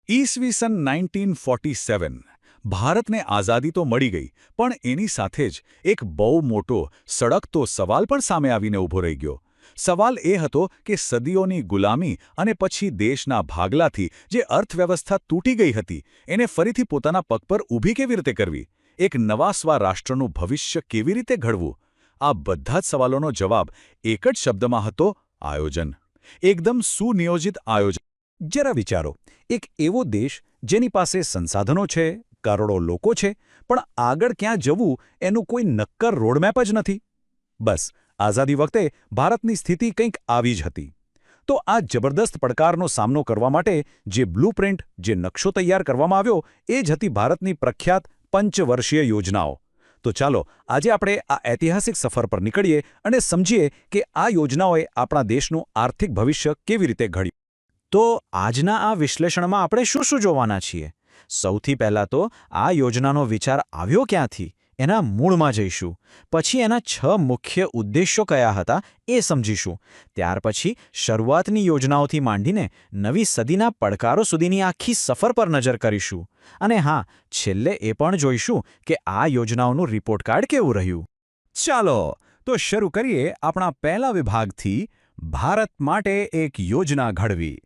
ઈસવીસન 1947 ભારતને આઝાદી તો મળી ગઈ, પણ એની સાથે જ એક બહુ મોટો સળગતો સવાલ પણ સામે આવીને ઊભો રહી ગયો. સવાલ એ હતો કે સદીઓની ગુલામી અને પછી દેશના ભાગલાથી જે અર્થવ્યવસ્થા તૂટી ગઈ હતી એને ફરીથી પોતાના પગ પર ઊભી કેવી રીતે કરવી, એક નવા સ્વ રાષ્ટ્રનું ભવિષ્ય કેવી રીતે ઘડવું. આ બધા જ સવાલોનો જવાબ એક જ શબ્દમાં હતો: આયોજન. એકદમ સુનિયોજિત આયોજન. જરા વિચારો, એક એવો દેશ જેની પાસે સંસાધનો છે, કરોડો લોકો છે, પણ આગળ ક્યાં જવું એનું કોઈ નક્કર રોડમેપ જ નથી. બસ, આઝાદી વખતે ભારતની સ્થિતિ કંઈક આવી જ હતી. તો આ જબરદસ્ત પડકારનો સામનો કરવા માટે જે બ્લૂપ્રિન્ટ, જે નકશો તૈયાર કરવામાં આવ્યો, એ જ હતી ભારતની પ્રખ્યાત પંચવર્ષીય યોજનાઓ. તો ચાલો આજે આપણે આ ઐતિહાસિક સફર પર નીકળીએ અને સમજીએ કે આ યોજનાઓએ આપણા દેશનું આર્થિક ભવિષ્ય કેવી રીતે ઘડ્યું. તો આજના આ વિશ્લેષણમાં આપણે શું શું જોવાના છીએ? સૌથી પહેલાં તો આ યોજનાનો વિચાર આવ્યો ક્યાંથી, એના મૂળમાં જઈશું. પછી એના 6 મુખ્ય ઉદ્દેશ્યો કયા હતા એ સમજીશું. ત્યાર પછી શરૂઆતની યોજનાઓથી માંડીને નવી સદીના પડકારો સુધીની આખી સફર પર નજર કરીશું. અને હા, છેલ્લે એ પણ જોઈશું કે આ યોજનાઓનું રિપોર્ટ કાર્ડ કેવું રહ્યું. ચાલો તો શરૂ કરીએ આપણા પહેલા વિભાગથી: ભારત માટે એક યોજના ઘડવી.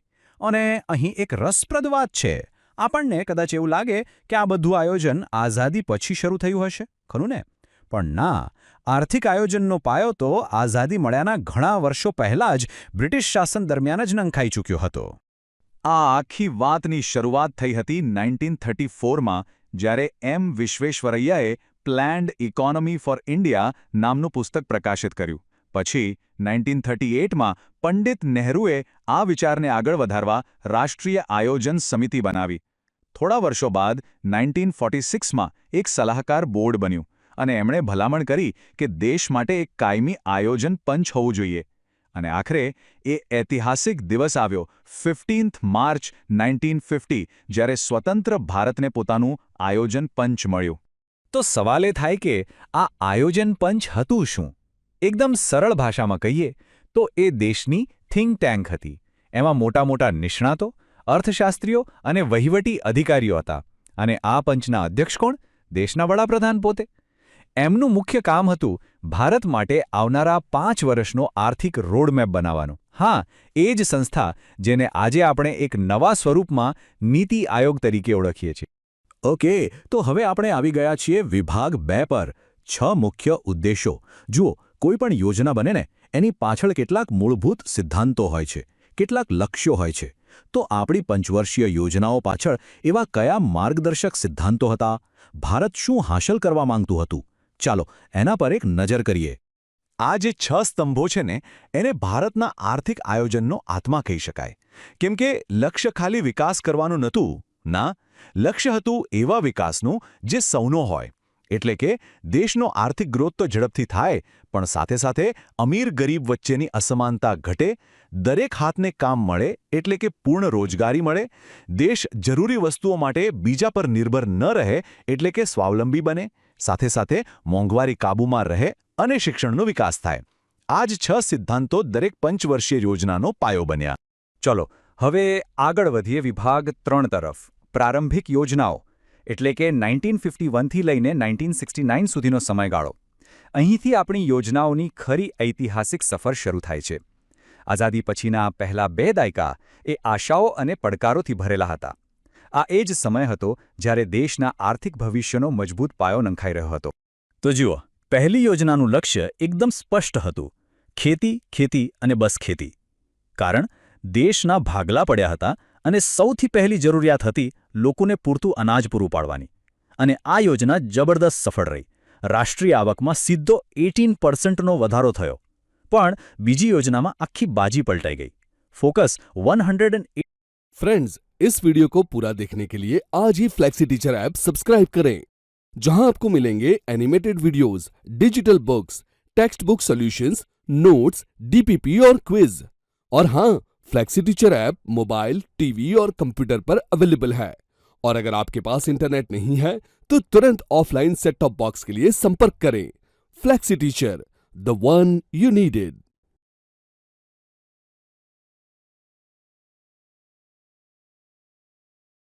અને અહીં એક રસપ્રદ વાત છે. આપણને કદાચ એવું લાગે કે આ બધું આયોજન આઝાદી પછી શરૂ થયું હશે, ખરું ને? પણ ના, આર્થિક આયોજનનો પાયો તો આઝાદી મળ્યાના ઘણા વર્ષો પહેલાં જ બ્રિટિશ શાસન દરમિયાન જ નંખાઈ ચૂક્યો હતો. આ આખી વાતની શરૂઆત થઈ હતી 1934માં, જ્યારે એમ વિશ્વેશ્વરૈયાએ પ્લાન્ડ ઇકોનોમી ફોર ઇન્ડિયા નામનું પુસ્તક પ્રકાશિત કર્યું. પછી 1938માં પંડિત નહેરુએ આ વિચારને આગળ વધારવા રાષ્ટ્રીય આયોજન સમિતિ બનાવી. થોડા વર્ષો બાદ 1946માં એક સલાહકાર બોર્ડ બન્યું અને એમણે ભલામણ કરી કે દેશ માટે એક કાયમી આયોજન પંચ હોવું જોઈએ. અને આખરે એ ઐતિહાસિક દિવસ આવ્યો, 15th માર્ચ 1950, જ્યારે સ્વતંત્ર ભારતને પોતાનું આયોજન પંચ મળ્યું. તો સવાલ એ થાય કે આ આયોજન પંચ હતું શું? એકદમ સરળ ભાષામાં કહીએ તો એ દેશની થિંક ટેન્ક હતી. એમાં મોટા મોટા નિષ્ણાતો, અર્થશાસ્ત્રીઓ અને વહીવટી અધિકારીઓ હતા. અને આ પંચના અધ્યક્ષ કોણ? દેશના વડાપ્રધાન પોતે. એમનું મુખ્ય કામ હતું ભારત માટે આવનારા 5 વર્ષનો આર્થિક રોડમેપ બનાવવાનો. હા, એ જ સંસ્થા જેને આજે આપણે એક નવા સ્વરૂપમાં નીતિ આયોગ તરીકે ઓળખીએ છીએ. ઓકે, તો હવે આપણે આવી ગયા છીએ વિભાગ 2 પર: 6 મુખ્ય ઉદ્દેશો. જુઓ, કોઈ પણ યોજના બને ને એની પાછળ કેટલાક મૂળભૂત સિદ્ધાંતો હોય છે, કેટલાક લક્ષ્યો હોય છે. તો આપણી પંચવર્ષીય યોજનાઓ પાછળ એવા કયા માર્ગદર્શક સિદ્ધાંતો હતા? ભારત શું હાંસલ કરવા માંગતું હતું? ચાલો એના પર એક નજર કરીએ. આ જે 6 સ્તંભો છે ને, એને ભારતના આર્થિક આયોજનનો આત્મા કહી શકાય. કેમ કે લક્ષ્ય ખાલી વિકાસ કરવાનું નહોતું. ના, લક્ષ્ય હતું એવા વિકાસનું જે સૌનો હોય. એટલે કે દેશનો આર્થિક ગ્રોથ તો ઝડપથી થાય, પણ સાથે સાથે અમીર ગરીબ વચ્ચેની અસમાનતા ઘટે, દરેક હાથને કામ મળે એટલે કે પૂર્ણ રોજગારી મળે, દેશ જરૂરી વસ્તુઓ માટે બીજા પર નિર્ભર ન રહે એટલે કે સ્વાવલંબી બને, સાથે સાથે મોંઘવારી કાબૂમાં રહે અને શિક્ષણનો વિકાસ થાય. આ જ 6 સિદ્ધાંતો દરેક પંચવર્ષીય યોજનાનો પાયો બન્યા. ચલો હવે આગળ વધીએ વિભાગ 3 તરફ: પ્રારંભિક યોજનાઓ. એટલે કે 1951થી લઈને 1969 સુધીનો સમયગાળો. અહીંથી આપણી યોજનાઓની ખરી ઐતિહાસિક સફર શરૂ થાય છે. આઝાદી પછીના પહેલા 2 દાયકા એ આશાઓ અને પડકારોથી ભરેલા હતા. આ એ જ સમય હતો જ્યારે દેશના આર્થિક ભવિષ્યનો મજબૂત પાયો નંખાઈ રહ્યો હતો. તો જુઓ, પહેલી યોજનાનું લક્ષ્ય એકદમ સ્પષ્ટ હતું: ખેતી, ખેતી અને બસ ખેતી. કારણ દેશના ભાગલા પડ્યા હતા અને સૌથી પહેલી જરૂરિયાત હતી લોકોને પૂરતું અનાજ પૂરું પાડવાની. અને આ યોજના જબરદસ્ત સફળ રહી. રાષ્ટ્રીય આવકમાં સીધો 18% વધારો થયો. પણ બીજી યોજનામાં આખી બાજી પલટાઈ ગઈ. फोकस 108। फ्रेंड्स, इस वीडियो को पूरा देखने के लिए आज ही फ्लेक्सी टीचर ऐप सब्सक्राइब करें, जहां आपको मिलेंगे animated videos, digital books, text book solutions, notes, DPP और क्विज। और हाँ, flexi teacher app mobile, TV और कंप्यूटर पर अवेलेबल है। और अगर आपके पास इंटरनेट नहीं है तो तुरंत ऑफलाइन सेट टॉप बॉक्स के लिए संपर्क करें। Flexi teacher, the one you needed.